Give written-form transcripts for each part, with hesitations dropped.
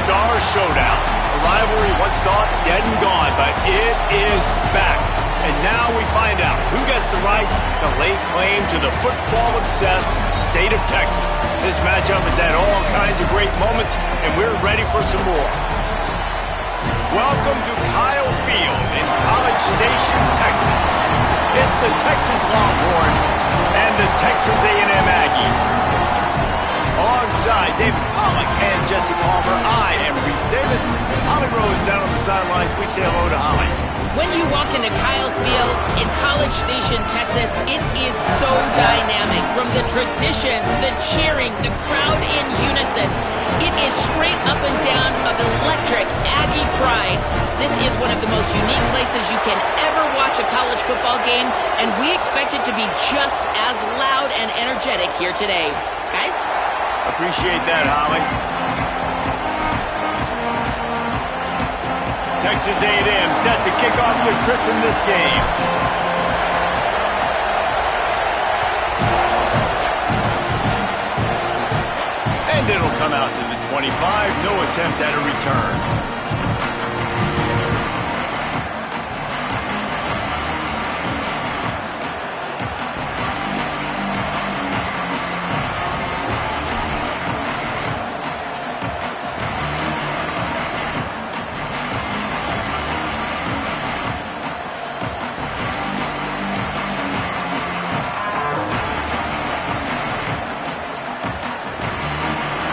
Star Showdown. A rivalry once thought dead and gone, but it is back. And now we find out who gets the right to lay claim to the football-obsessed state of Texas. This matchup has had all kinds of great moments, and we're ready for some more. Welcome to Kyle Field in College Station, Texas. It's the Texas Longhorns and the Texas A&M Aggies. Alongside David Pollack and Jesse Palmer, I am Reese Davis. Holly Rose down on the sidelines. We say hello to Holly. When you walk into Kyle Field in College Station, Texas, it is so dynamic. From the traditions, the cheering, the crowd in unison. It is straight up and down of electric Aggie pride. This is one of the most unique places you can ever watch a college football game, and we expect it to be just as loud and energetic here today. Guys? Appreciate that, Holly. Texas A&M set to kick off to christen this game. And it'll come out to the 25. No attempt at a return.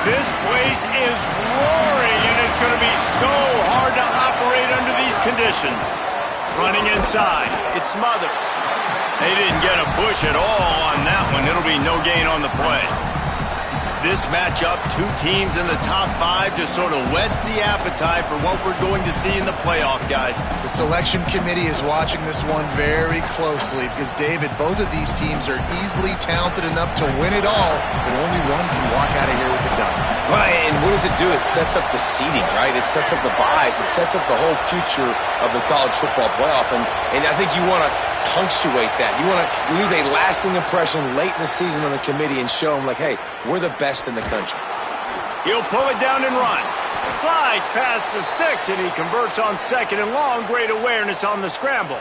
This place is roaring, and it's going to be so hard to operate under these conditions. Running inside, it Smothers. They didn't get a push at all on that one. It'll be no gain on the play. This matchup, two teams in the top 5, just sort of whets the appetite for what we're going to see in the playoff, guys. The selection committee is watching this one very closely because, David, both of these teams are easily talented enough to win it all, but only one can walk out of here with the dub. Right, and what does it do? It sets up the seeding, right? It sets up the buys. It sets up the whole future of the college football playoff, and I think you want to punctuate that. You want to leave a lasting impression late in the season on the committee and show them, like, hey, we're the best in the country. He'll pull it down and run. Slides past the sticks, and he converts on second and long. Great awareness on the scramble.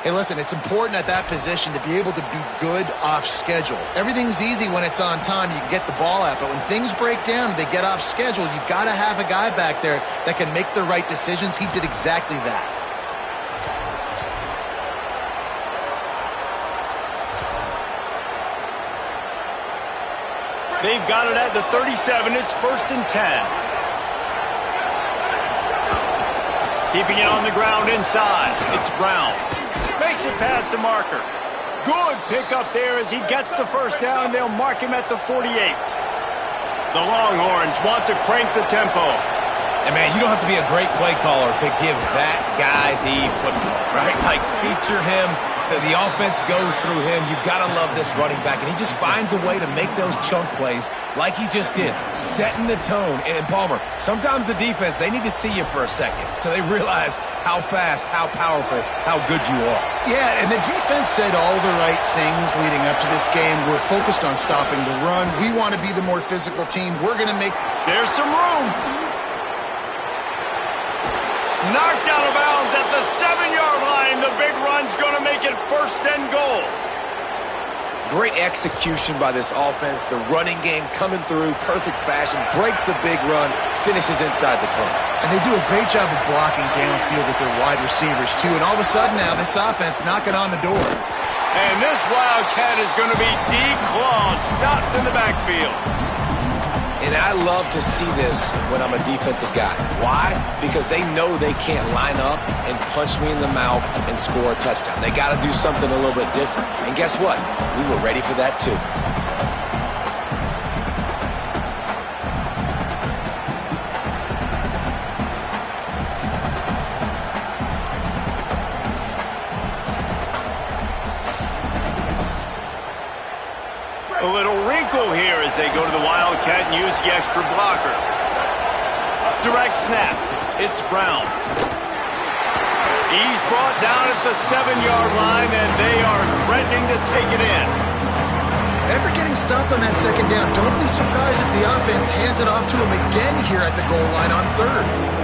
Hey, listen, it's important at that position to be able to be good off schedule. Everything's easy when it's on time. You can get the ball out, but when things break down, they get off schedule. You've got to have a guy back there that can make the right decisions. He did exactly that. They've got it at the 37. It's 1st and 10. Keeping it on the ground inside. It's Brown. Makes it past the marker. Good pickup there as he gets the first down, and they'll mark him at the 48. The Longhorns want to crank the tempo. And, man, you don't have to be a great play caller to give that guy the football, right? Like, feature him. The offense goes through him. You've got to love this running back. And he just finds a way to make those chunk plays like he just did, setting the tone. And, Palmer, sometimes the defense, they need to see you for a second so they realize how fast, how powerful, how good you are. Yeah, and the defense said all the right things leading up to this game. We're focused on stopping the run. We want to be the more physical team. We're going to make... There's some room. Knocked out of bounds at the 7-yard line. The big run's going to make it 1st and goal. Great execution by this offense. The running game coming through, perfect fashion, breaks the big run, finishes inside the 10. And they do a great job of blocking downfield with their wide receivers, too. And all of a sudden now, this offense knocking on the door. And this Wildcat is going to be declawed, stopped in the backfield. And I love to see this when I'm a defensive guy. Why? Because they know they can't line up and punch me in the mouth and score a touchdown. They got to do something a little bit different. And guess what? We were ready for that too. A little wrinkle here as they go to the Wildcat and use the extra blocker. Direct snap. It's Brown. He's brought down at the 7-yard line, and they are threatening to take it in. Ever get getting stopped on that second down. Don't be surprised if the offense hands it off to him again here at the goal line on third.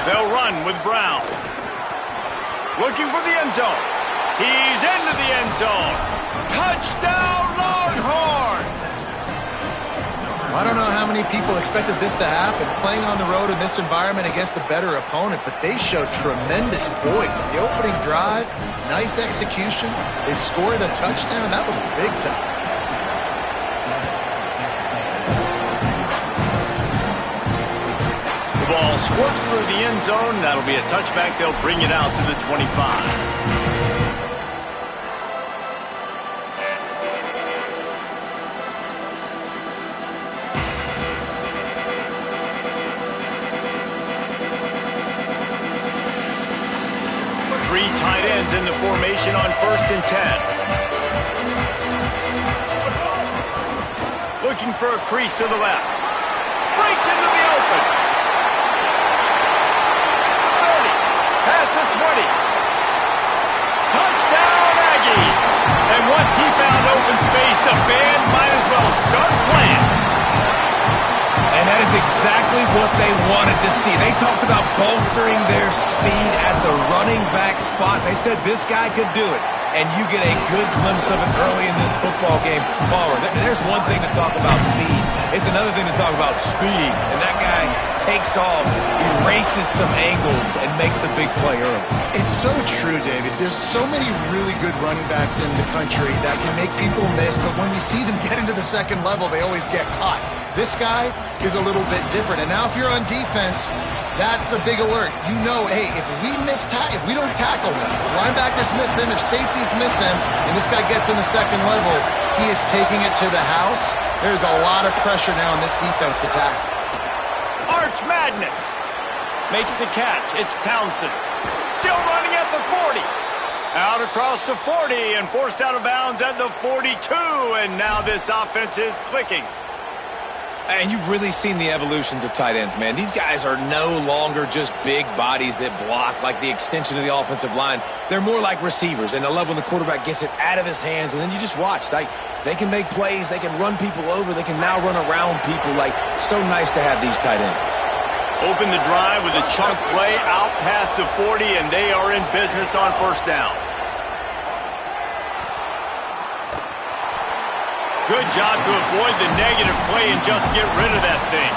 They'll run with Brown. Looking for the end zone. He's into the end zone. Touchdown, Longhorns! I don't know how many people expected this to happen, playing on the road in this environment against a better opponent, but they showed tremendous poise. On the opening drive, nice execution. They scored a touchdown. That was big time. Ball squirts through the end zone. That'll be a touchback. They'll bring it out to the 25. Three tight ends in the formation on 1st and 10. Looking for a crease to the left. Breaks into the open. Past the 20. Touchdown, Aggies! And once he found open space, the band might as well start playing. And that is exactly what they wanted to see. They talked about bolstering their speed at the running back spot. They said this guy could do it. And you get a good glimpse of it early in this football game. Palmer, there's one thing to talk about speed. It's another thing to talk about speed. And that guy takes off, erases some angles, and makes the big play early. It's so true, David. There's so many really good running backs in the country that can make people miss, but when you see them get into the second level, they always get caught. This guy is a little bit different. And now if you're on defense, that's a big alert. You know, hey, if we don't tackle him, if linebackers miss him, if safeties miss him, and this guy gets in the second level, he is taking it to the house. There's a lot of pressure now on this defense to tackle. Arch Madness makes the catch. It's Townsend. Still running at the 40. Out across the 40 and forced out of bounds at the 42. And now this offense is clicking. And you've really seen the evolutions of tight ends, man. These guys are no longer just big bodies that block like the extension of the offensive line. They're more like receivers, and I love when the quarterback gets it out of his hands, and then you just watch. They can make plays. They can run people over. They can now run around people. Like, so nice to have these tight ends. Open the drive with a chunk play out past the 40, and they are in business on 1st down. Good job to avoid the negative play and just get rid of that thing.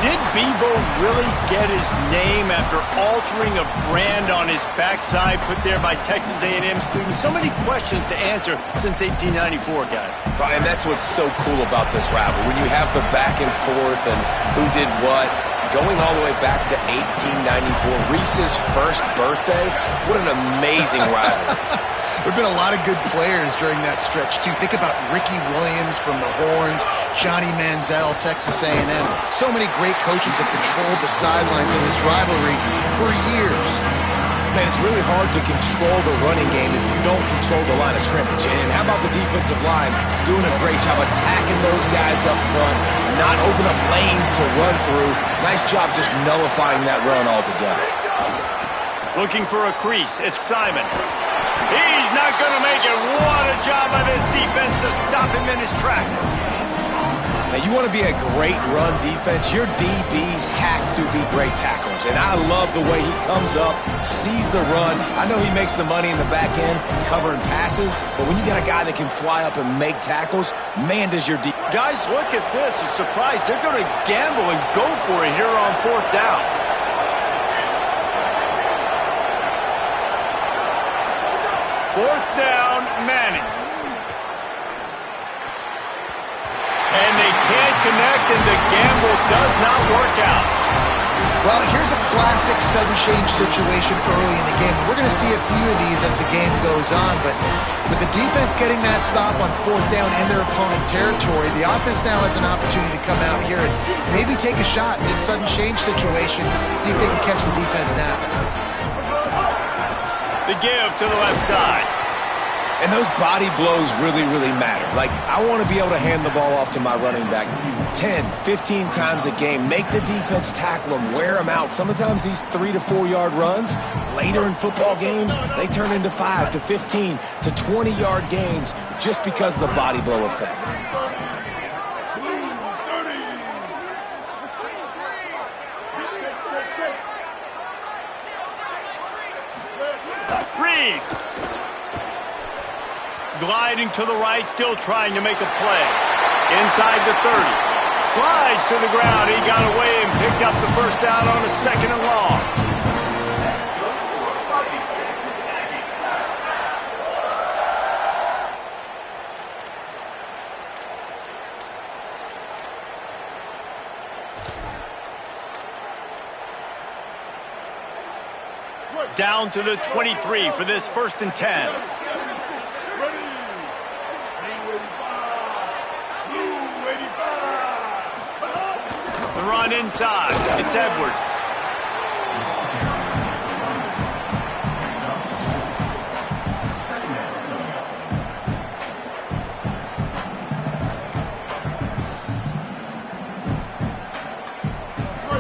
Did Bevo really get his name after altering a brand on his backside put there by Texas A&M students? So many questions to answer since 1894, guys. And that's what's so cool about this rivalry. When you have the back and forth and who did what, going all the way back to 1894, Reese's first birthday, what an amazing rivalry. There have been a lot of good players during that stretch, too. Think about Ricky Williams from the Horns, Johnny Manziel, Texas A&M. So many great coaches have controlled the sidelines in this rivalry for years. Man, it's really hard to control the running game if you don't control the line of scrimmage. And how about the defensive line doing a great job attacking those guys up front, not open up lanes to run through. Nice job just nullifying that run altogether. Looking for a crease. It's Simon. He's not going to make it. What a job by this defense to stop him in his tracks. Now, you want to be a great run defense, your DBs have to be great tacklers. And I love the way he comes up, sees the run. I know he makes the money in the back end covering passes, but when you got a guy that can fly up and make tackles, man, does your Guys, look at this. I'm surprised. They're going to gamble and go for it here on 4th down. Fourth down, Manning. And they can't connect, and the gamble does not work out. Well, here's a classic sudden change situation early in the game. We're going to see a few of these as the game goes on, but with the defense getting that stop on 4th down in their opponent territory, the offense now has an opportunity to come out here and maybe take a shot in this sudden change situation, see if they can catch the defense napping. The give to the left side. And those body blows really, really matter. Like, I want to be able to hand the ball off to my running back 10, 15 times a game. Make the defense tackle them, wear them out. Sometimes these 3 to 4 yard runs, later in football games, they turn into 5 to 15 to 20 yard gains just because of the body blow effect. Reed. Gliding to the right, still trying to make a play. Inside the 30. Slides to the ground. He got away and picked up the first down on a 2nd and long. Down to the 23 for this 1st and 10. The run inside. It's Edwards.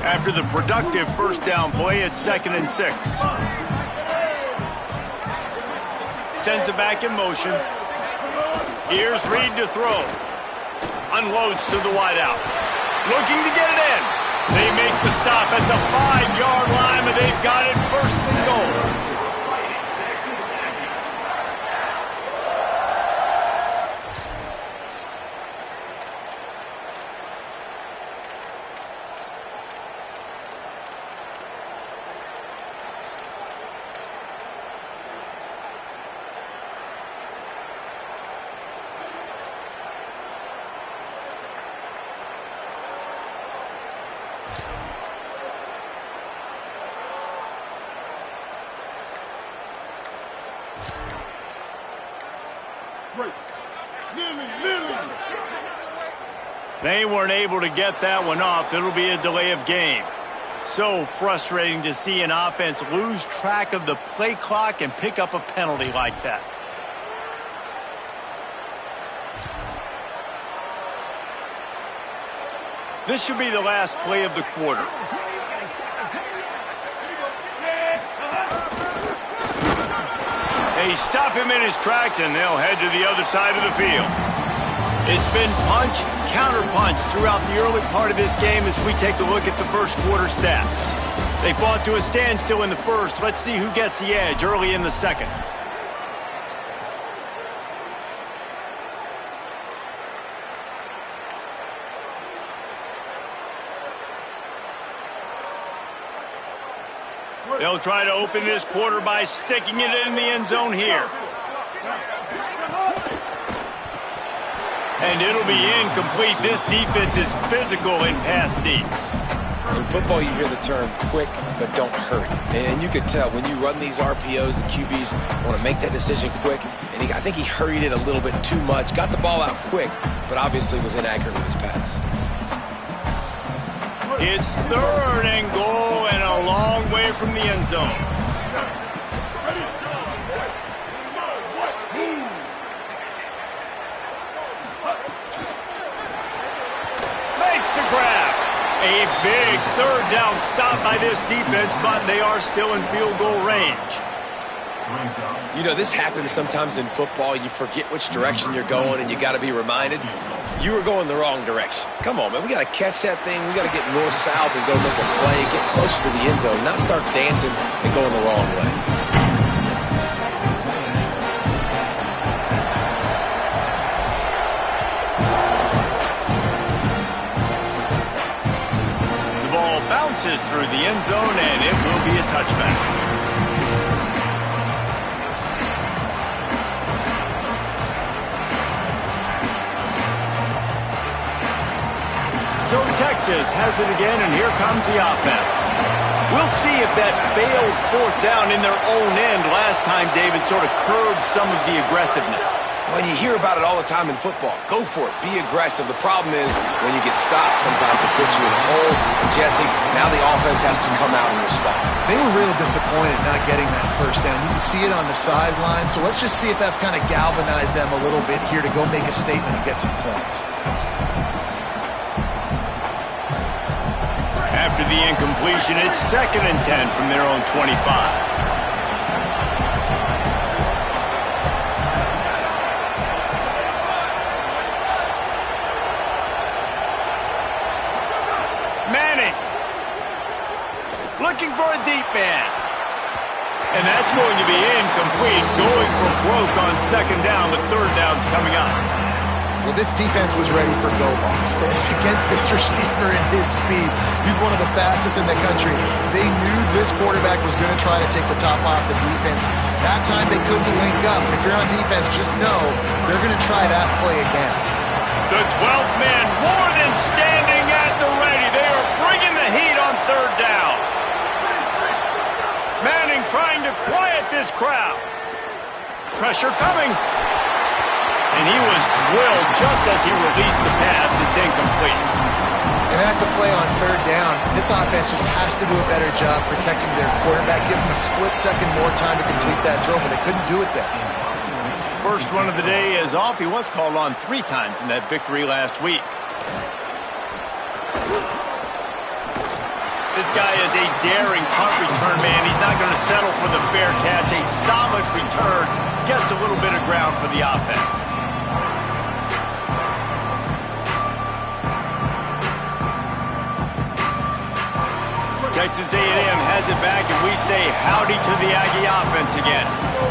After the productive 1st down play, it's 2nd and 6. Sends it back in motion. Here's Reed to throw. Unloads to the wideout. Looking to get it in. They make the stop at the 5-yard line, but they've got it 1st and goal. They weren't able to get that one off. It'll be a delay of game. So frustrating to see an offense lose track of the play clock and pick up a penalty like that. This should be the last play of the quarter. They stop him in his tracks, and they'll head to the other side of the field. It's been punch, counter-punch throughout the early part of this game as we take a look at the first quarter stats. They fought to a standstill in the first. Let's see who gets the edge early in the second. They'll try to open this quarter by sticking it in the end zone here. And it'll be incomplete. This defense is physical in pass deep. In football, you hear the term quick, but don't hurry. And you could tell when you run these RPOs, the QBs want to make that decision quick. And I think he hurried it a little bit too much. Got the ball out quick, but obviously was inaccurate with his pass. It's 3rd and goal and a long way from the end zone. Makes the grab. A big 3rd down stop by this defense, but they are still in field goal range. You know, this happens sometimes in football. You forget which direction you're going, and you got to be reminded. You were going the wrong direction. Come on, man. We got to catch that thing. We got to get north-south and go make a play, get closer to the end zone, not start dancing and going the wrong way. The ball bounces through the end zone, and it will be a touchback. So Texas has it again, and here comes the offense. We'll see if that failed fourth down in their own end last time, David, sort of curbed some of the aggressiveness. Well, you hear about it all the time in football. Go for it. Be aggressive. The problem is when you get stopped, sometimes it puts you in a hole. And, Jesse, now the offense has to come out and respond. They were real disappointed not getting that first down. You can see it on the sideline. So let's just see if that's kind of galvanized them a little bit here to go make a statement and get some points. After the incompletion, it's 2nd and 10 from their own 25. Looking for a deep man. And that's going to be incomplete, going for broke on 2nd down, but 3rd down's coming up. Well, this defense was ready for go balls. Against this receiver and his speed, he's one of the fastest in the country. They knew this quarterback was going to try to take the top off the defense. That time they couldn't link up. If you're on defense, just know they're going to try that play again. The 12th man more than standing at the ready. They are bringing the heat on 3rd down. Manning trying to quiet this crowd. Pressure coming. And he was drilled just as he released the pass. It's incomplete. And that's a play on 3rd down. This offense just has to do a better job protecting their quarterback, give him a split second more time to complete that throw, but they couldn't do it there. First one of the day is off. He was called on 3 times in that victory last week. This guy is a daring punt return man. He's not going to settle for the fair catch. A solid return gets a little bit of ground for the offense. Texas A&M has it back, and we say howdy to the Aggie offense again.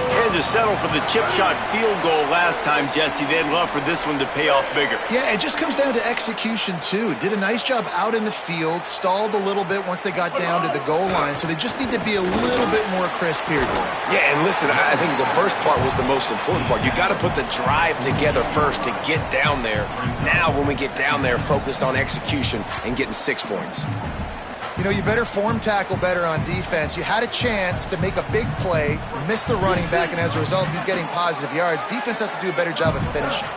They had to settle for the chip shot field goal last time, Jesse. They'd love for this one to pay off bigger. Yeah, it just comes down to execution, too. Did a nice job out in the field, stalled a little bit once they got down to the goal line, so they just need to be a little bit more crisp here. Yeah, and listen, I think the first part was the most important part. You got to put the drive together first to get down there. Now, when we get down there, focus on execution and getting 6 points. You know, you better form tackle better on defense. You had a chance to make a big play, miss the running back, and as a result, he's getting positive yards. Defense has to do a better job of finishing.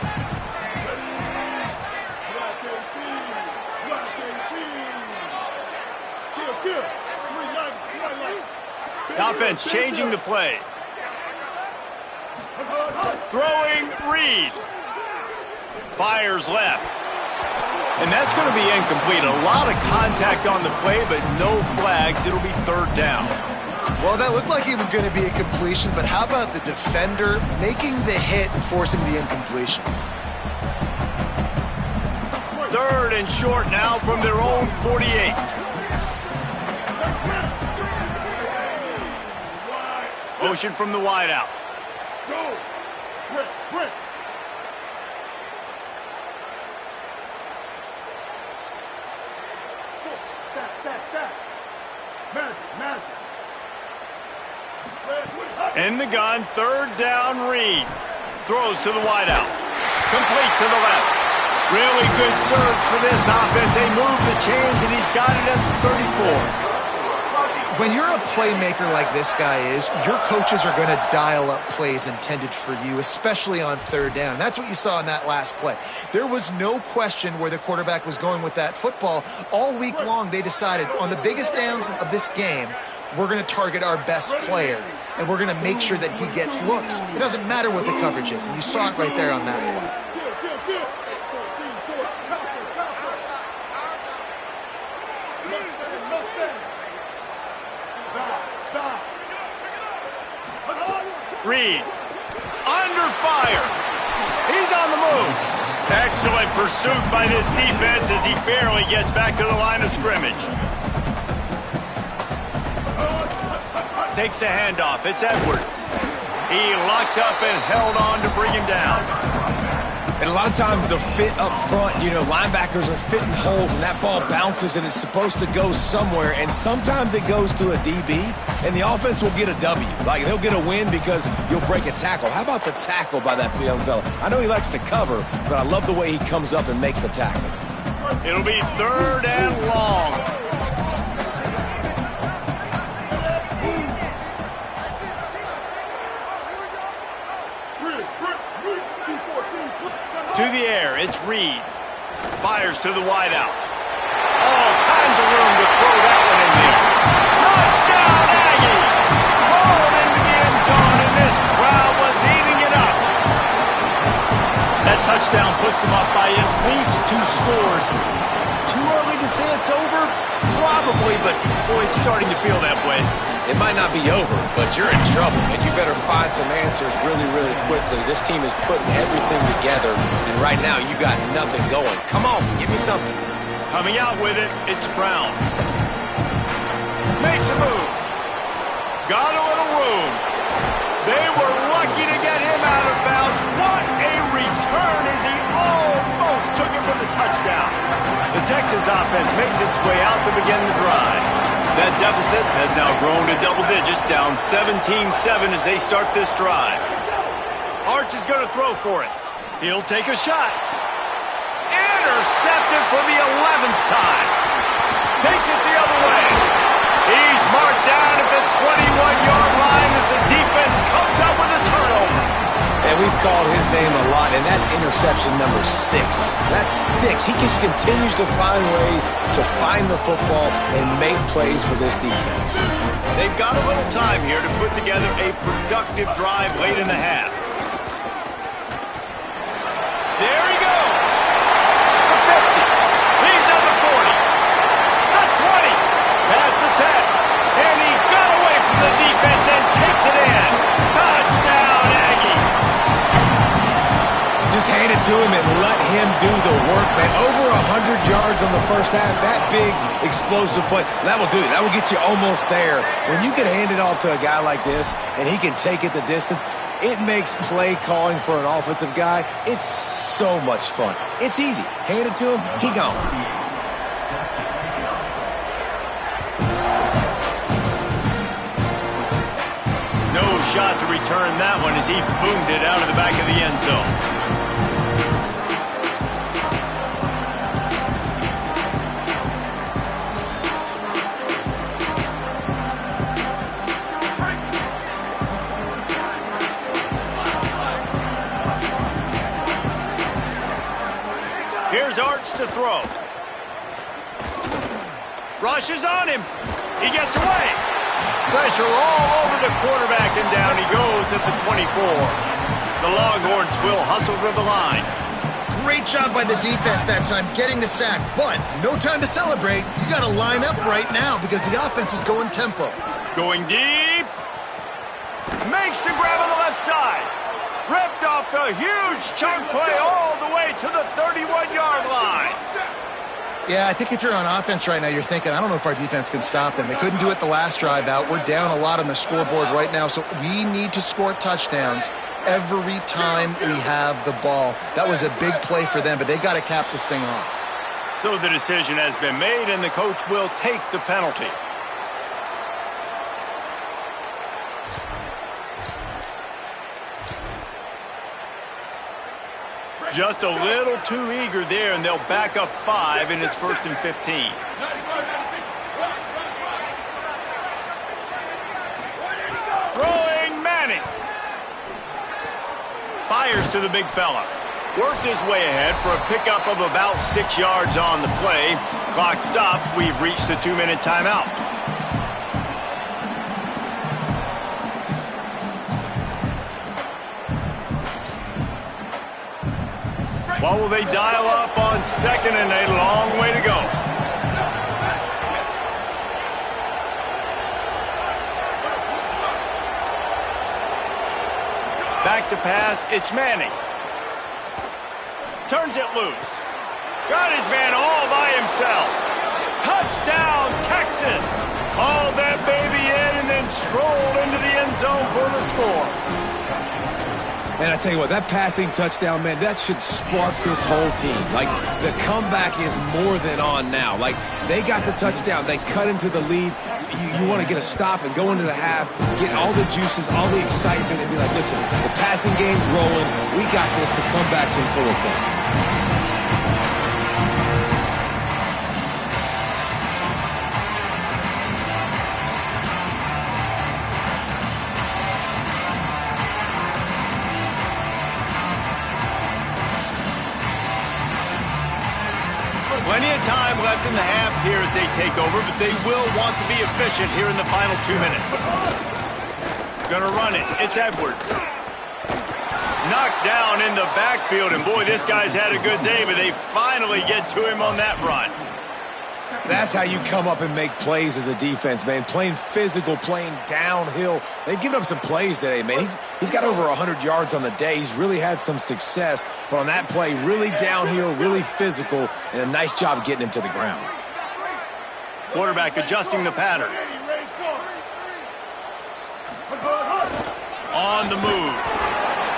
The offense changing the play. Throwing Reed. Fires left. And that's going to be incomplete. A lot of contact on the play, but no flags. It'll be 3rd down. Well, that looked like it was going to be a completion, but how about the defender making the hit and forcing the incompletion? 3rd and short now from their own 48. Motion from the wideout. Go! Quick! Stack. Magic. In the gun, 3rd down, Reed. Throws to the wideout. Complete to the left. Really good surge for this offense. They move the chains, and he's got it at the 34. When you're a playmaker like this guy is, your coaches are going to dial up plays intended for you, especially on 3rd down. That's what you saw in that last play. There was no question where the quarterback was going with that football. All week long, they decided on the biggest downs of this game, we're going to target our best player, and we're going to make sure that he gets looks. It doesn't matter what the coverage is, and you saw it right there on that play. Reed, under fire. He's on the move. Excellent pursuit by this defense as he barely gets back to the line of scrimmage. Takes a handoff. It's Edwards. He locked up and held on to bring him down. And a lot of times the fit up front, linebackers are fitting holes and that ball bounces and it's supposed to go somewhere. And sometimes it goes to a DB and the offense will get a W. Like they'll get a win because you'll break a tackle. How about the tackle by that young fella? I know he likes to cover, but I love the way he comes up and makes the tackle. It'll be 3rd and long. To the air, it's Reed. Fires to the wideout. All kinds of room to throw that one in there. Touchdown, Aggie! Rolled into the end zone, and this crowd was eating it up. That touchdown puts them up by at least 2 scores. Too early to say it's over? Probably, but boy, it's starting to feel that way. It might not be over, but you're in trouble, and you better find some answers really, really quickly. This team is putting everything together, and right now you got nothing going. Come on, give me something. Coming out with it, it's Brown. Makes a move. Got a little room. They were lucky to get him out of bounds. What a return as he almost took it for the touchdown. The Texas offense makes its way out to begin the drive. That deficit has now grown to double digits, down 17-7 as they start this drive. Arch is going to throw for it. He'll take a shot. Intercepted for the 11th time. Takes it the other way. He's marked down at the 21-yard line as the defense comes up with a turnover. And we've called his name a lot, and that's interception number 6. That's 6. He just continues to find ways to find the football and make plays for this defense. They've got a little time here to put together a productive drive late in the half. There he goes. The 50. He's at the 40. The 20. Past the 10. And he got away from the defense and takes it in. Touchdown, Aggie. Just hand it to him and let him do the work, man. Over 100 yards on the first half. That big, explosive play. That will do it. That will get you almost there. When you can hand it off to a guy like this and he can take it the distance, it makes play calling for an offensive guy, it's so much fun. It's easy. Hand it to him, he gone. No shot to return that one as he boomed it out of the back of the end zone. Here's Arch to throw. Rushes on him. He gets away. Pressure all over the quarterback, and down he goes at the 24. The Longhorns will hustle to the line. Great job by the defense that time, getting the sack. But no time to celebrate. You got to line up right now because the offense is going tempo. Going deep. Makes the grab on the left side. Ripped off the huge chunk play all the way to the 31-yard line. Yeah, I think if you're on offense right now, you're thinking, I don't know if our defense can stop them. They couldn't do it the last drive out. We're down a lot on the scoreboard right now, so we need to score touchdowns every time we have the ball. That was a big play for them, but they got to cap this thing off. So the decision has been made, and the coach will take the penalty. Just a little too eager there, and they'll back up 5, and it's 1st and 15. Throwing Manning. Fires to the big fella. Worked his way ahead for a pickup of about 6 yards on the play. Clock stops. We've reached the 2-minute timeout. What will they dial up on 2nd and a long way to go? Back to pass, it's Manning. Turns it loose. Got his man all by himself. Touchdown, Texas. Hauled that baby in and then strolled into the end zone for the score. And I tell you what, that passing touchdown, man, that should spark this whole team. Like, the comeback is more than on now. Like, they got the touchdown. They cut into the lead. You want to get a stop and go into the half, get all the juices, all the excitement, and be like, listen, the passing game's rolling. We got this. The comeback's in full effect. Plenty of time left in the half here as they take over, but they will want to be efficient here in the final 2 minutes. Gonna run it. It's Edwards. Knocked down in the backfield, and boy, this guy's had a good day, but they finally get to him on that run. That's how you come up and make plays as a defense, man. Playing physical, playing downhill. They've given up some plays today, man. He's got over 100 yards on the day. He's really had some success. But on that play, really downhill, really physical, and a nice job getting him to the ground. Quarterback adjusting the pattern. On the move.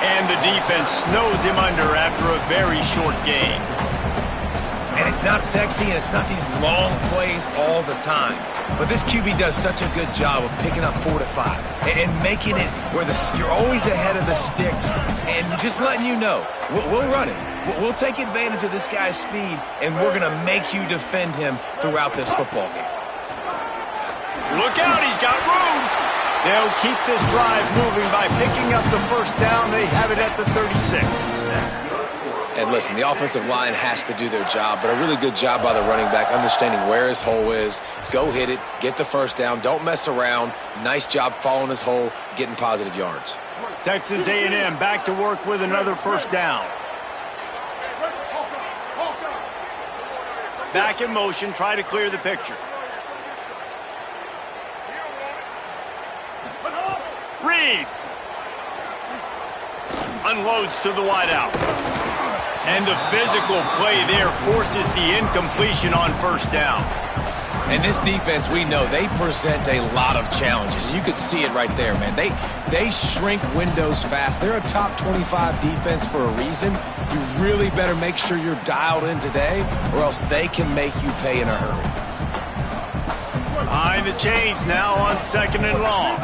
And the defense snows him under after a very short game. And it's not sexy, and it's not these long plays all the time. But this QB does such a good job of picking up 4 to 5 and making it where you're always ahead of the sticks and just letting you know, we'll run it. We'll take advantage of this guy's speed, and we're going to make you defend him throughout this football game. Look out, he's got room. They'll keep this drive moving by picking up the first down. They have it at the 36. And listen, the offensive line has to do their job, but a really good job by the running back, understanding where his hole is. Go hit it, get the first down, don't mess around. Nice job following his hole, getting positive yards. Texas A&M back to work with another first down. Back in motion, try to clear the picture. Reed unloads to the wideout. And the physical play there forces the incompletion on first down. And this defense, we know, they present a lot of challenges. And you could see it right there, man. They shrink windows fast. They're a top 25 defense for a reason. You really better make sure you're dialed in today, or else they can make you pay in a hurry. Behind the chains now on 2nd and long.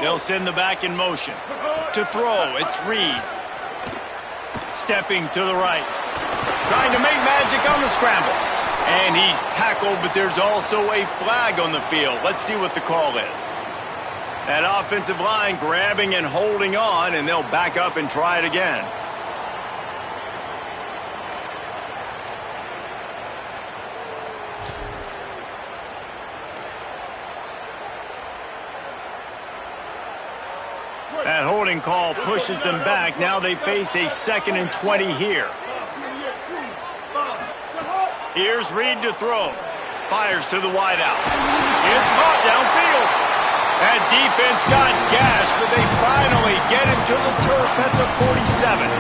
They'll send the back in motion. To throw, it's Reed. Stepping to the right. Trying to make magic on the scramble. And he's tackled, but there's also a flag on the field. Let's see what the call is. That offensive line grabbing and holding on, and they'll back up and try it again. That holding call pushes them back. Now they face a 2nd and 20 here. Here's Reed to throw. Fires to the wideout. It's caught downfield. That defense got gashed, but they finally get him to the turf at the 47.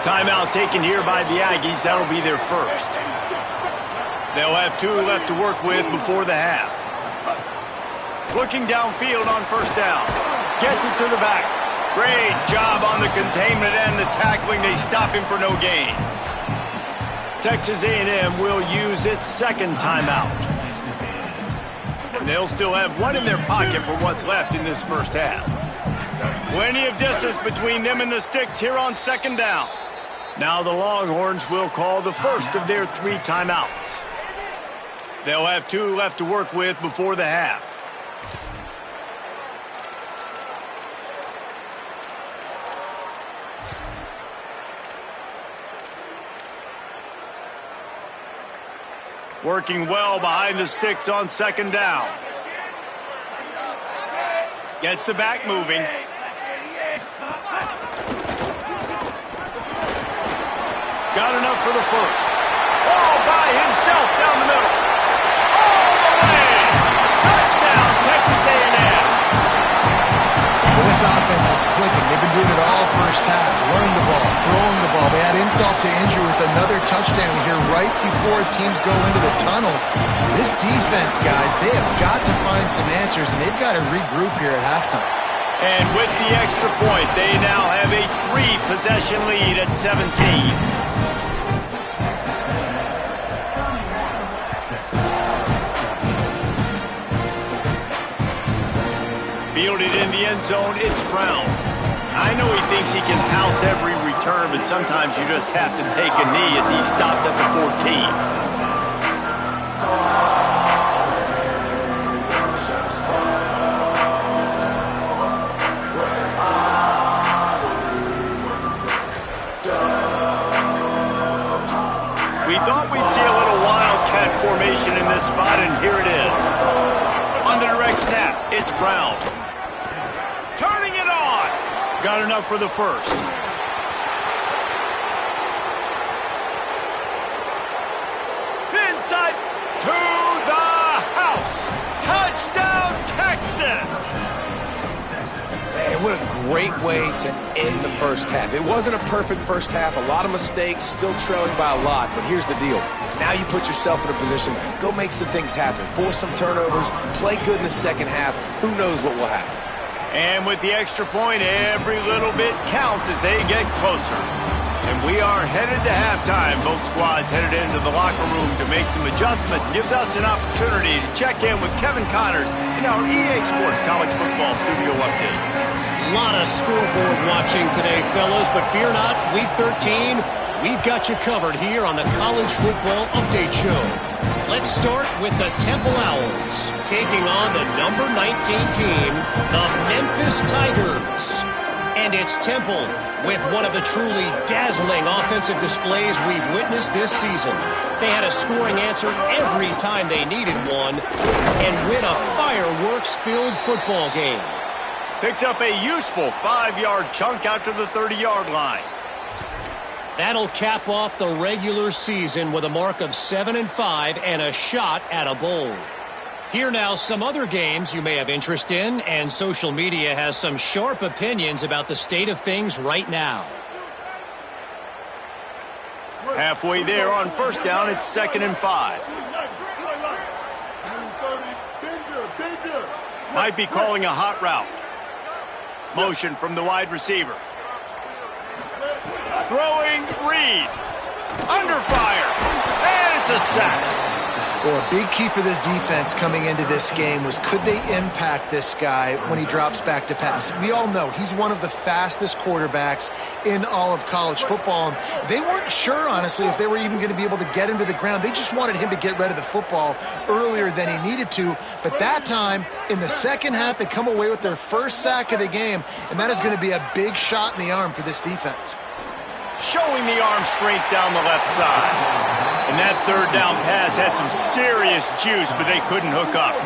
Timeout taken here by the Aggies. That'll be their first. They'll have 2 left to work with before the half. Looking downfield on first down. Gets it to the back. Great job on the containment and the tackling. They stop him for no gain. Texas A&M will use its 2nd timeout. And they'll still have 1 in their pocket for what's left in this first half. Plenty of distance between them and the sticks here on 2nd down. Now the Longhorns will call the first of their 3 timeouts. They'll have 2 left to work with before the half. Working well behind the sticks on 2nd down. Gets the back moving. Got enough for the first. All by himself down the middle. All the way. Touchdown, Texas A&M. Well, this offense is clicking. They've been doing it all first half. Running the ball, throwing the ball. They had insult to injury with another touchdown here right before teams go into the tunnel. This defense, guys, they have got to find some answers, and they've got to regroup here at halftime. And with the extra point, they now have a 3-possession lead at 17. Fielded in the end zone, it's Brown. I know he thinks he can house every return. return, but sometimes you just have to take a knee as he stopped at the 14. We thought we'd see a little wildcat formation in this spot, and here it is. On the direct snap, it's Brown. Turning it on. Got enough for the first. Inside to the house. Touchdown, Texas. Man, what a great way to end the first half. It wasn't a perfect first half. A lot of mistakes, still trailing by a lot. But here's the deal. Now you put yourself in a position, go make some things happen. Force some turnovers, play good in the second half. Who knows what will happen? And with the extra point, every little bit counts as they get closer. And we are headed to halftime. Both squads headed into the locker room to make some adjustments. Gives us an opportunity to check in with Kevin Connors in our EA Sports College Football Studio Update. A lot of scoreboard watching today, fellas, but fear not, Week 13, we've got you covered here on the College Football Update Show. Let's start with the Temple Owls, taking on the number 19 team, the Memphis Tigers. And it's Temple with one of the truly dazzling offensive displays we've witnessed this season. They had a scoring answer every time they needed one and win a fireworks-filled football game. Picks up a useful 5-yard chunk out to the 30-yard line. That'll cap off the regular season with a mark of 7-5 and a shot at a bowl. Here now, some other games you may have interest in, and social media has some sharp opinions about the state of things right now. Halfway there on first down, it's 2nd and 5. Might be calling a hot route. Motion from the wide receiver. Throwing Reed. Under fire. And it's a sack. Well, a big key for this defense coming into this game was could they impact this guy when he drops back to pass? We all know he's one of the fastest quarterbacks in all of college football. And they weren't sure, honestly, if they were even going to be able to get him to the ground. They just wanted him to get rid of the football earlier than he needed to. But that time, in the second half, they come away with their first sack of the game, and that is going to be a big shot in the arm for this defense. Showing the arm strength down the left side. And that third down pass had some serious juice, but they couldn't hook up.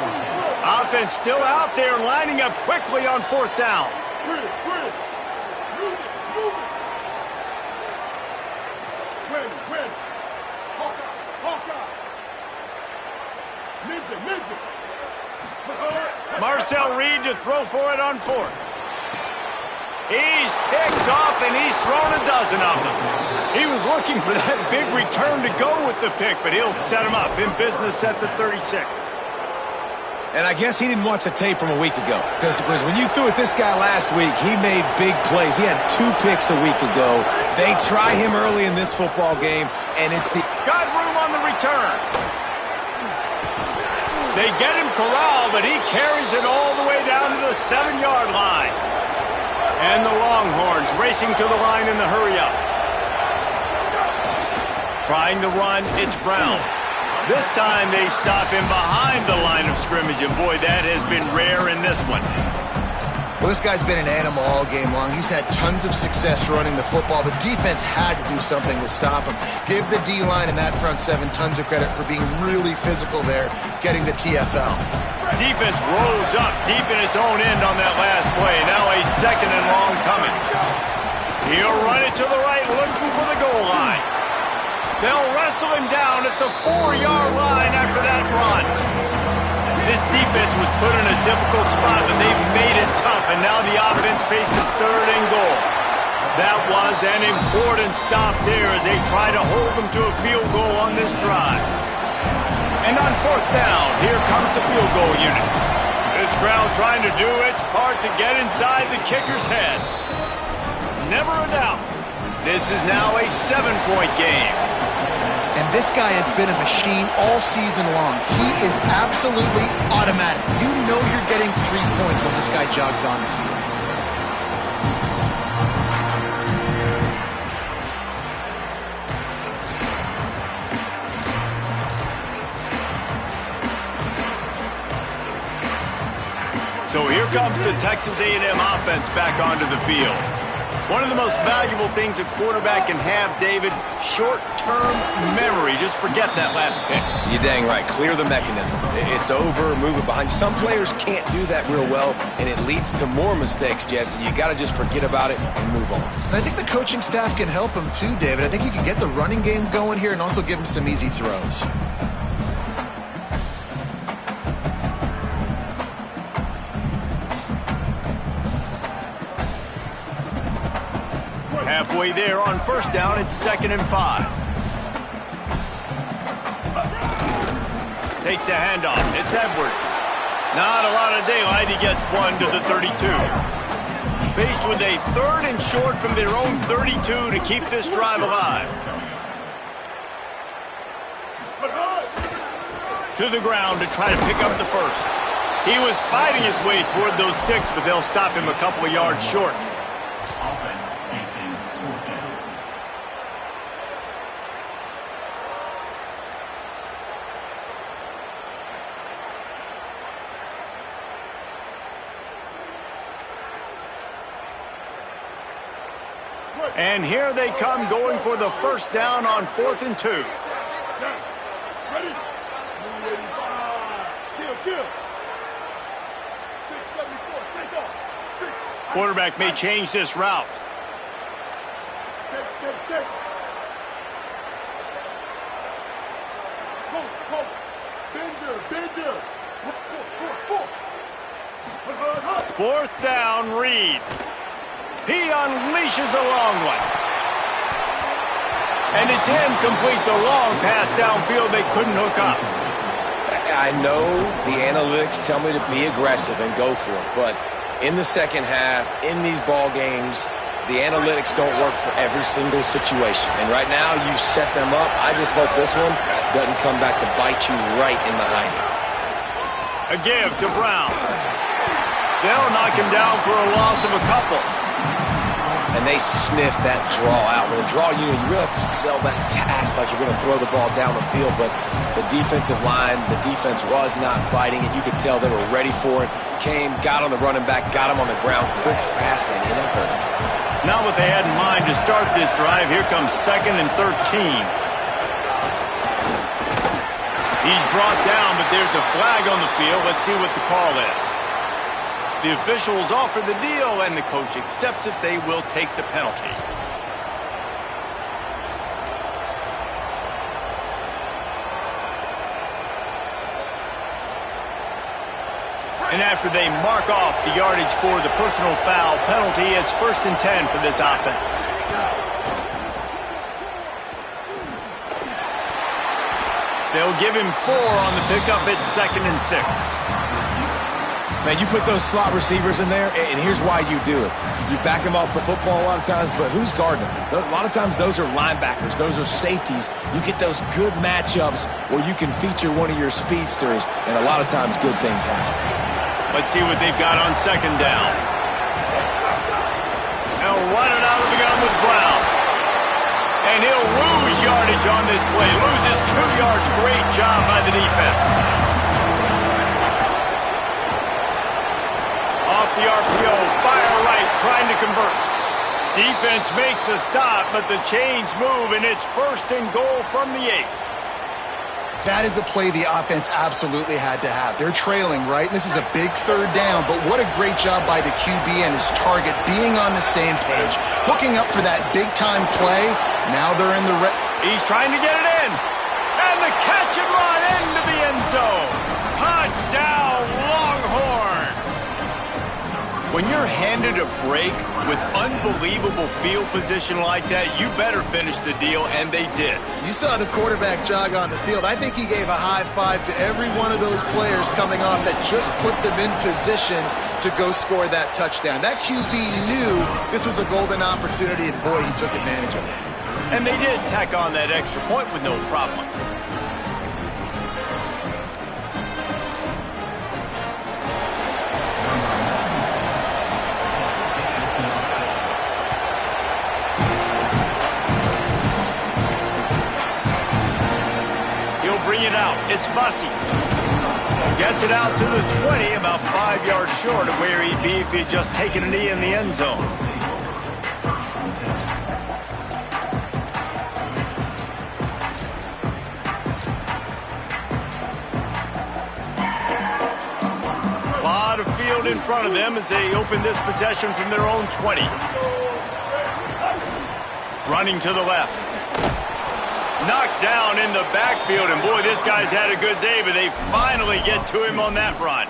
Offense still out there, lining up quickly on 4th down. Marcel Reed to throw for it on 4th. He's picked off, and he's thrown a dozen of them. He was looking for that big return to go with the pick, but he'll set him up in business at the 36. And I guess he didn't watch the tape from a week ago, because when you threw at this guy last week, he made big plays. He had 2 picks a week ago. They try him early in this football game, and it's the... Got room on the return. They get him corralled, but he carries it all the way down to the 7-yard line. And the Longhorns racing to the line in the hurry-up. Trying to run, it's Brown. This time they stop him behind the line of scrimmage, and boy, that has been rare in this one. Well, this guy's been an animal all game long. He's had tons of success running the football. The defense had to do something to stop him. Give the D-line and that front 7 tons of credit for being really physical there, getting the TFL. Defense rose up deep in its own end on that last play. Now a 2nd and long coming. He'll run it to the right, looking for the goal line. They'll wrestle him down at the 4-yard line after that run. This defense was put in a difficult spot, but they've made it tough, and now the offense faces 3rd and goal. That was an important stop there as they try to hold them to a field goal on this drive. And on 4th down, here comes the field goal unit. This crowd trying to do its part to get inside the kicker's head. Never a doubt, this is now a 7-point game. And this guy has been a machine all season long. He is absolutely automatic. You know you're getting 3 points when this guy jogs on the field. comes the Texas A&M offense back onto the field. One of the most valuable things a quarterback can have, David, short-term memory. Just forget that last pick. You're dang right. Clear the mechanism. It's over, move it behind you. Some players can't do that real well, and it leads to more mistakes, Jesse. You got to just forget about it and move on. And I think the coaching staff can help him too, David. I think you can get the running game going here and also give him some easy throws. Halfway there on first down, it's 2nd and 5. Takes the handoff. It's Edwards. Not a lot of daylight. He gets one to the 32. Faced with a 3rd and short from their own 32 to keep this drive alive. To the ground to try to pick up the first. He was fighting his way toward those sticks, but they'll stop him a couple of yards short. And here they come going for the first down on 4th and 2. Ready? 385. Kill. 674. Take off. Quarterback may change this route. Stay. Bender. 4th down, Reed. He unleashes a long one. And it's incomplete. The long pass downfield, they couldn't hook up. I know the analytics tell me to be aggressive and go for it, but in the second half, in these ball games, the analytics don't work for every single situation. And right now, you set them up. I just hope this one doesn't come back to bite you right in the hiney. A give to Brown. They'll knock him down for a loss of a couple. And they sniff that draw out. With a draw unit, you really have to sell that pass like you're going to throw the ball down the field. But the defensive line, the defense was not biting it. You could tell they were ready for it. Came, got on the running back, got him on the ground quick, fast, and in a hurry. Not what they had in mind to start this drive. Here comes 2nd and 13. He's brought down, but there's a flag on the field. Let's see what the call is. The officials offer the deal, and the coach accepts it. They will take the penalty. And after they mark off the yardage for the personal foul penalty, it's 1st and 10 for this offense. They'll give him 4 on the pickup at 2nd and 6. Man, you put those slot receivers in there, and here's why you do it. You back them off the football a lot of times, but who's guarding them? A lot of times those are linebackers. Those are safeties. You get those good matchups where you can feature one of your speedsters, and a lot of times good things happen. Let's see what they've got on 2nd down. They'll run it out of the gun with Brown. And he'll lose yardage on this play. Loses 2 yards. Great job by the defense. Off the RPO, fire right, trying to convert. Defense makes a stop, but the chains move, and it's 1st and goal from the 8. That is a play the offense absolutely had to have. They're trailing, right? This is a big 3rd down, but what a great job by the QB and his target being on the same page, hooking up for that big-time play. Now they're in the He's trying to get it in. And the catch and run into the end zone. Touchdown, Longhorn. When you're handed a break with unbelievable field position like that, you better finish the deal, and they did. You saw the quarterback jog on the field. I think he gave a high five to every one of those players coming off that just put them in position to go score that touchdown. That QB knew this was a golden opportunity, and boy, he took advantage of it. And they did tack on that extra point with no problem. Bring it out. It's Bussey. Gets it out to the 20, about 5 yards short of where he'd be if he'd just taken a knee in the end zone. A lot of field in front of them as they open this possession from their own 20. Running to the left. Knocked down in the backfield, and boy, this guy's had a good day, but they finally get to him on that run.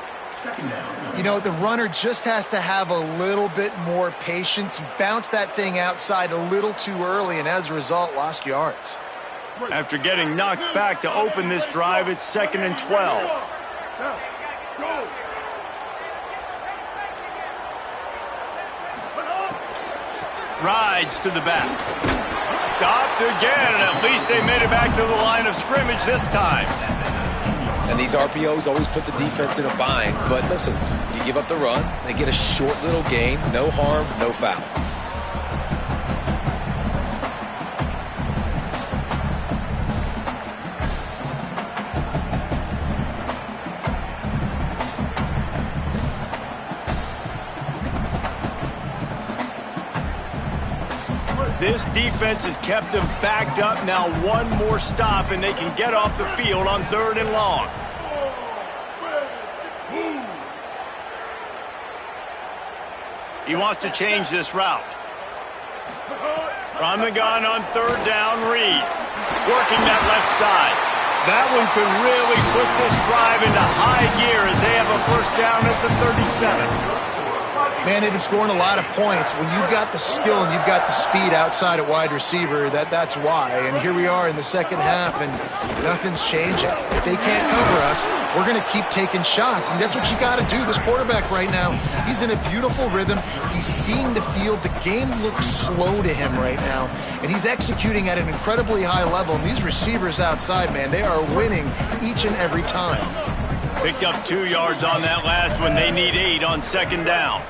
You know, the runner just has to have a little bit more patience. He bounced that thing outside a little too early, and as a result, lost yards. After getting knocked back to open this drive, it's 2nd and 12. Rides to the back. Stopped again, and at least they made it back to the line of scrimmage this time. And these RPOs always put the defense in a bind. But listen, you give up the run, they get a short little gain, no harm, no foul. This defense has kept them backed up. Now one more stop, and they can get off the field on 3rd and long. He wants to change this route. From the gun on 3rd down, Reed. Working that left side. That one could really put this drive into high gear as they have a 1st down at the 37. Man, they've been scoring a lot of points. When you've got the skill and you've got the speed outside at wide receiver, that's why. And here we are in the second half, and nothing's changing. If they can't cover us, we're going to keep taking shots, and that's what you got to do. This quarterback right now, he's in a beautiful rhythm. He's seeing the field. The game looks slow to him right now, and he's executing at an incredibly high level. And these receivers outside, man, they are winning each and every time. Picked up 2 yards on that last one. They need 8 on 2nd down.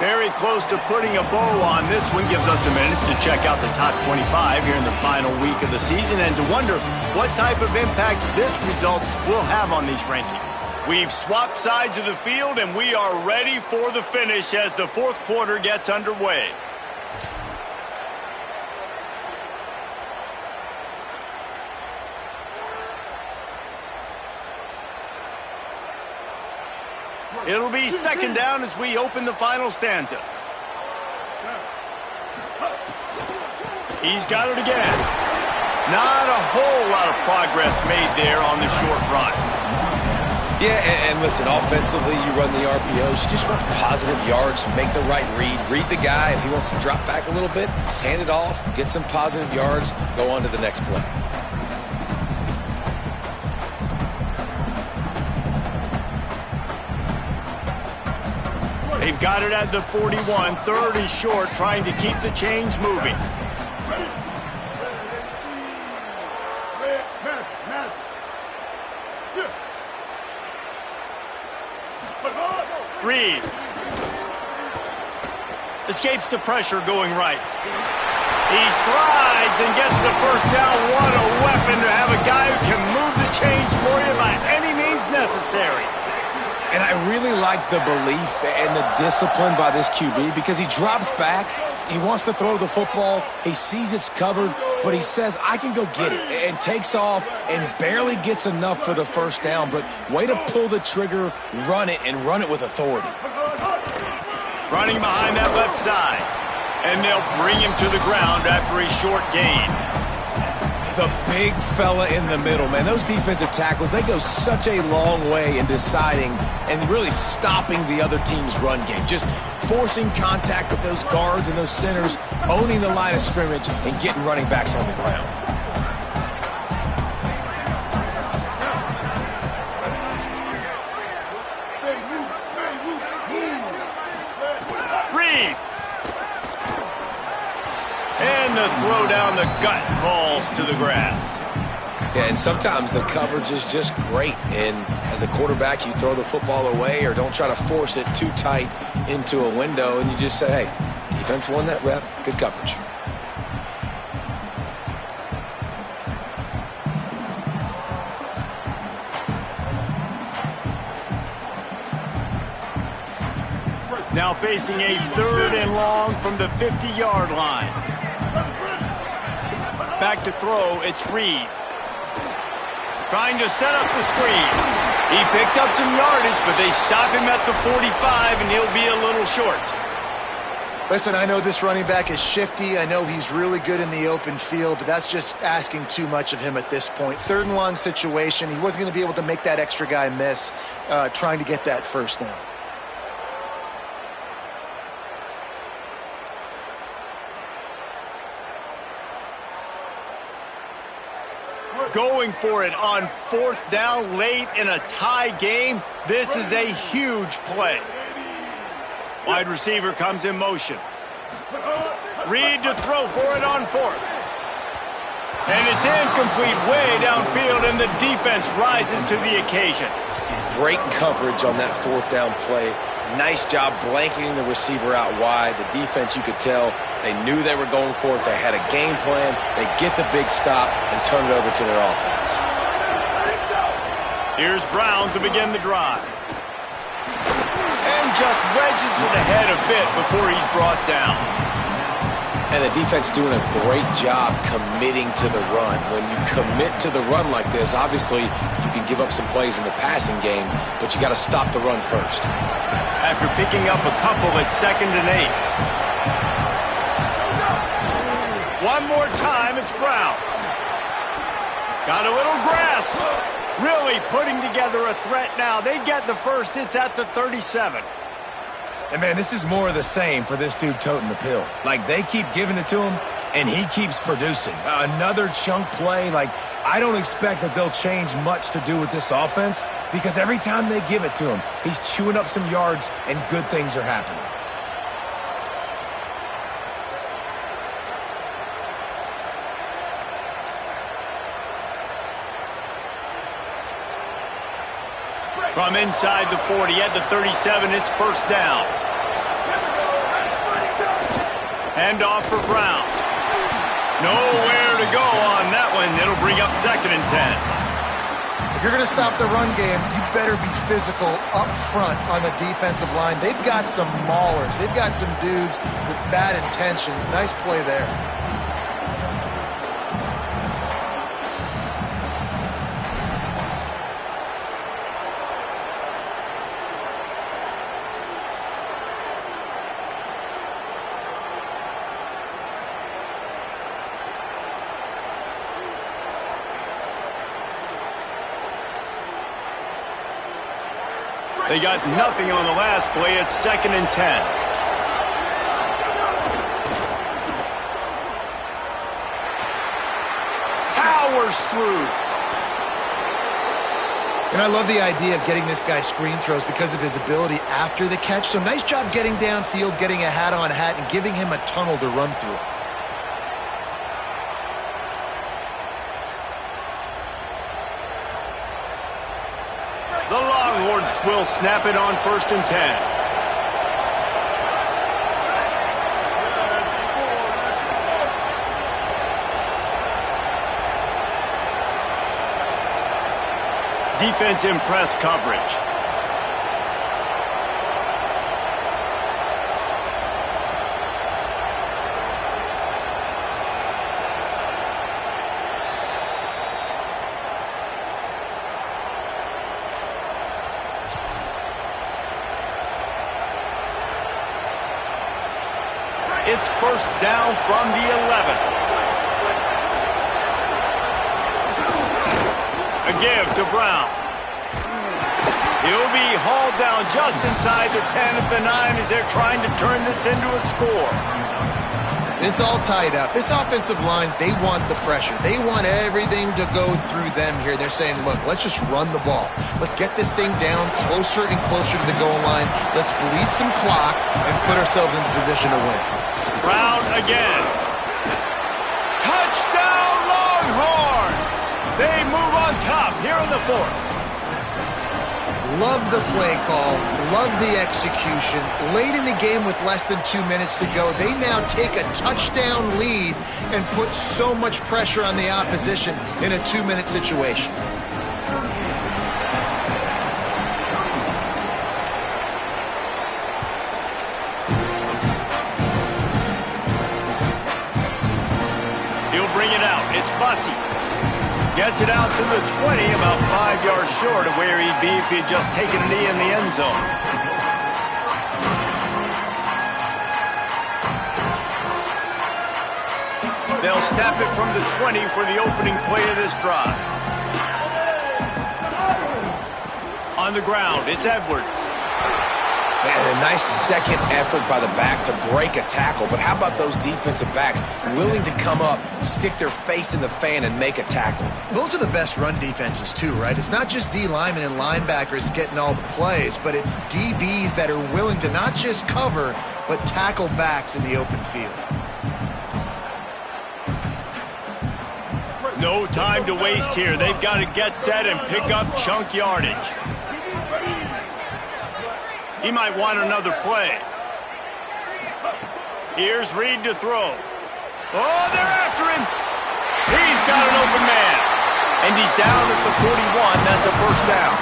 Very close to putting a bow on this one. Gives us a minute to check out the top 25 here in the final week of the season and to wonder what type of impact this result will have on these rankings. We've swapped sides of the field, and we are ready for the finish as the 4th quarter gets underway. It'll be 2nd down as we open the final stanza. He's got it again. Not a whole lot of progress made there on the short run. Yeah, and listen, offensively, you run the RPOs. You just want positive yards, make the right read. Read the guy. If he wants to drop back a little bit, hand it off, get some positive yards, go on to the next play. They've got it at the 41, 3rd and short, trying to keep the chains moving. Reed escapes the pressure going right. He slides and gets the 1st down. What a weapon to have a guy who can move the chains for you by any means necessary. And I really like the belief and the discipline by this QB because he drops back, he wants to throw the football, he sees it's covered, but he says, I can go get it, and takes off and barely gets enough for the 1st down, but way to pull the trigger, run it, and run it with authority. Running behind that left side, and they'll bring him to the ground after a short gain. The big fella in the middle, man. Those defensive tackles, they go such a long way in deciding and really stopping the other team's run game. Just forcing contact with those guards and those centers, owning the line of scrimmage, and getting running backs on the ground. Reed throw down the gut falls to the grass. Yeah, and sometimes the coverage is just great. And as a quarterback, you throw the football away or don't try to force it too tight into a window, and you just say, hey, defense won that rep, good coverage. Now facing a 3rd and long from the 50-yard line. Back to throw, it's Reed. Trying to set up the screen. He picked up some yardage, but they stop him at the 45, and he'll be a little short. Listen, I know this running back is shifty. I know he's really good in the open field, but that's just asking too much of him at this point. 3rd and long situation. He wasn't going to be able to make that extra guy miss trying to get that first down. Going for it on 4th down late in a tie game. This is a huge play. Wide receiver comes in motion. Reed to throw for it on 4th. And it's incomplete way downfield, and the defense rises to the occasion. Great coverage on that 4th down play. Nice job blanketing the receiver out wide. The defense, you could tell, they knew they were going for it. They had a game plan. They get the big stop and turn it over to their offense. Here's Brown to begin the drive. And just wedges it ahead a bit before he's brought down. And the defense doing a great job committing to the run. When you commit to the run like this, obviously you can give up some plays in the passing game, but you got to stop the run first. After picking up a couple at 2nd and 8. One more time, it's Brown. Got a little grass. Really putting together a threat now. They get the first. It's at the 37. And, man, this is more of the same for this dude toting the pill. Like, they keep giving it to him, and he keeps producing. Another chunk play. Like, I don't expect that they'll change much to do with this offense because every time they give it to him, he's chewing up some yards, and good things are happening. From inside the 40 at the 37, it's 1st down. Hand off for Brown. Nowhere to go on that one. It'll bring up 2nd and 10. If you're going to stop the run game, you better be physical up front on the defensive line. They've got some maulers. They've got some dudes with bad intentions. Nice play there. They got nothing on the last play. It's 2nd and 10. Powers through. And I love the idea of getting this guy screen throws because of his ability after the catch. So nice job getting downfield, getting a hat-on hat, and giving him a tunnel to run through. The Longhorns will snap it on 1st and 10. Defense in press coverage. It's 1st down from the 11. A give to Brown. He'll be hauled down just inside the 10 at the 9 as they're trying to turn this into a score. It's all tied up. This offensive line, they want the pressure. They want everything to go through them here. They're saying, look, let's just run the ball. Let's get this thing down closer and closer to the goal line. Let's bleed some clock and put ourselves in position to win. Brown again. top here in the fourth. Love the play call, love the execution. Late in the game with less than 2 minutes to go, they now take a touchdown lead and put so much pressure on the opposition in a 2-minute situation. He'll bring it out. It's Bussey. Gets it out to the 20, about 5 yards short of where he'd be if he'd just taken a knee in the end zone. They'll snap it from the 20 for the opening play of this drive. On the ground, it's Edwards. Man, a nice second effort by the back to break a tackle, but how about those defensive backs willing to come up, stick their face in the fan, and make a tackle? Those are the best run defenses too, right? It's not just D linemen and linebackers getting all the plays, but it's DBs that are willing to not just cover, but tackle backs in the open field. No time to waste here. They've got to get set and pick up chunk yardage. He might want another play. Here's Reed to throw. Oh, they're after him. He's got an open man. And he's down at the 41. That's a first down.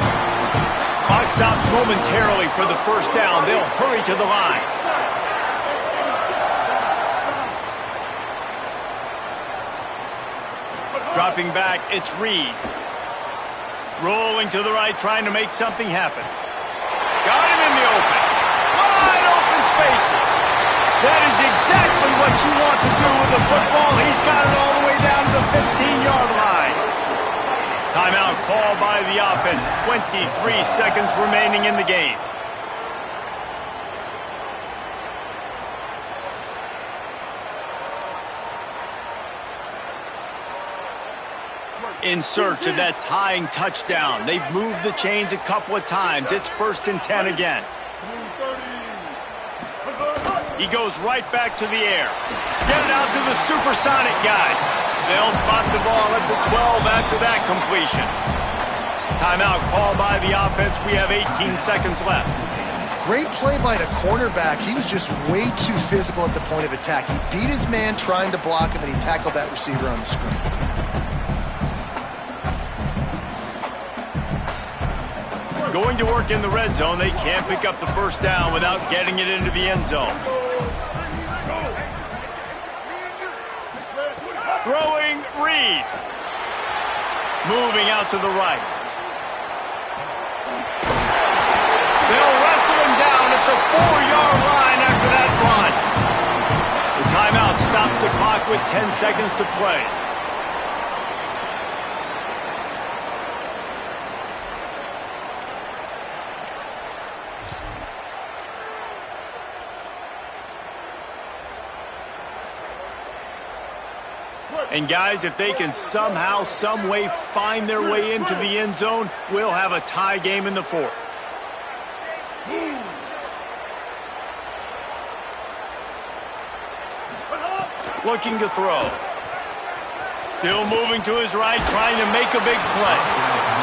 Clock stops momentarily for the first down. They'll hurry to the line. Dropping back, it's Reed. Rolling to the right, trying to make something happen. Got him in the open. Wide open spaces. That is exactly what you want to do with the football. He's got it all the way down to the 15-yard line. Timeout called by the offense. 23 seconds remaining in the game. In search of that tying touchdown. They've moved the chains a couple of times. It's 1st and 10 again. He goes right back to the air. Get it out to the supersonic guy. They'll spot the ball at the 12 after that completion. Timeout called by the offense. We have 18 seconds left. Great play by the cornerback. He was just way too physical at the point of attack. He beat his man trying to block him, and he tackled that receiver on the screen. Going to work in the red zone. They can't pick up the first down without getting it into the end zone. Throwing Reed. Moving out to the right. They'll wrestle him down at the 4-yard line after that run. The timeout stops the clock with 10 seconds to play. And guys, if they can somehow, some way find their way into the end zone, we'll have a tie game in the fourth. Looking to throw. Still moving to his right, trying to make a big play.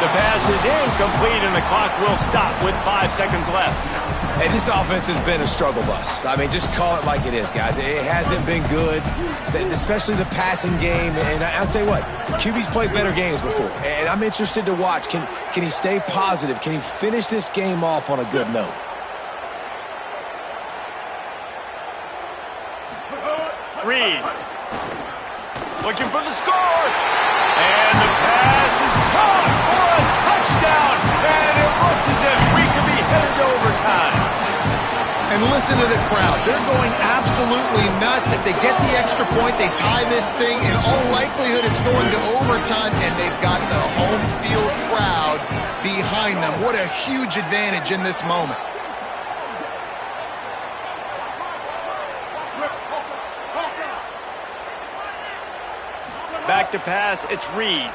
The pass is incomplete, and the clock will stop with 5 seconds left. Hey, this offense has been a struggle bus. I mean, just call it like it is, guys. It hasn't been good, especially the passing game. And I'll tell you what, QB's played better games before. And I'm interested to watch. Can he stay positive? Can he finish this game off on a good note? Reed. Looking for the score. And the pass is caught for a touchdown. And it looks as if we could be headed to overtime. And listen to the crowd. They're going absolutely nuts. If they get the extra point, they tie this thing. In all likelihood, it's going to overtime, and they've got the home field crowd behind them. What a huge advantage in this moment. Back to pass, it's Reed.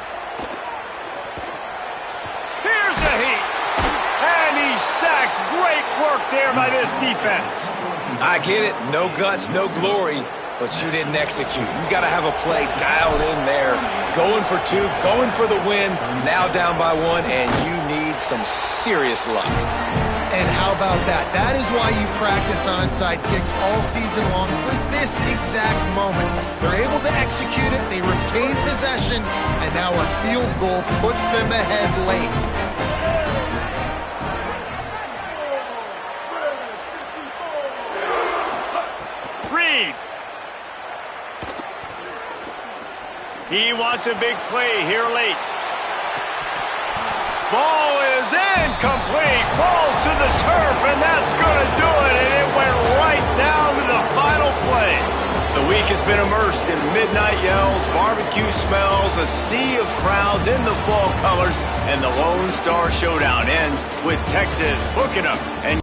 Here's a heat. And he's sacked. Great work there by this defense. I get it. No guts, no glory. but you didn't execute. You got to have a play dialed in there. Going for two, going for the win, now down by one, and you need some serious luck. And how about that? That is why you practice onside kicks all season long for this exact moment. They're able to execute it, they retain possession, and now a field goal puts them ahead late. Reed. He wants a big play here late. Ball is incomplete. Falls to the turf, and that's going to do it. And it went right down to the final play. The week has been immersed in midnight yells, barbecue smells, a sea of crowds in the fall colors, and the Lone Star Showdown ends with Texas hooking up and